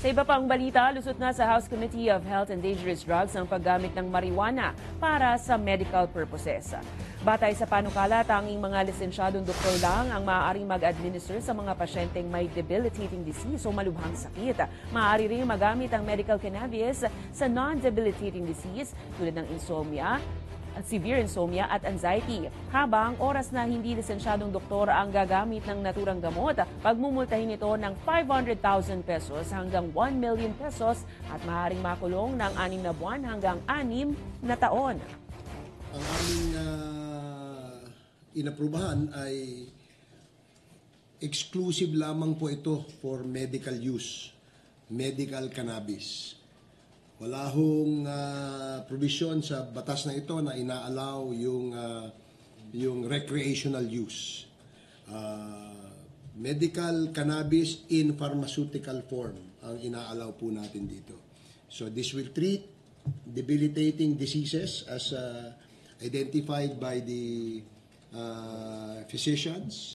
Sa iba pang balita, lusot na sa House Committee of Health and Dangerous Drugs ang paggamit ng marijuana para sa medical purposes. Batay sa panukala, tanging mga lisensyadong doktor lang ang maaaring mag-administer sa mga pasyenteng may debilitating disease o malubhang sakit. Maaari rin magamit ang medical cannabis sa non-debilitating disease tulad ng insomnia, severe insomnia at anxiety. Habang oras na hindi lisensyadong doktor ang gagamit ng naturang gamot, pagmumultahin ito ng 500,000 pesos hanggang 1 million pesos at maaaring makulong ng 6 na buwan hanggang 6 na taon. Ang aming inaprubahan ay exclusive lamang po ito for medical use, medical cannabis. Wala hong provision sa batas na ito na inaalaw yung recreational use. Medical cannabis in pharmaceutical form ang inaalaw po natin dito. So this will treat debilitating diseases as identified by the physicians.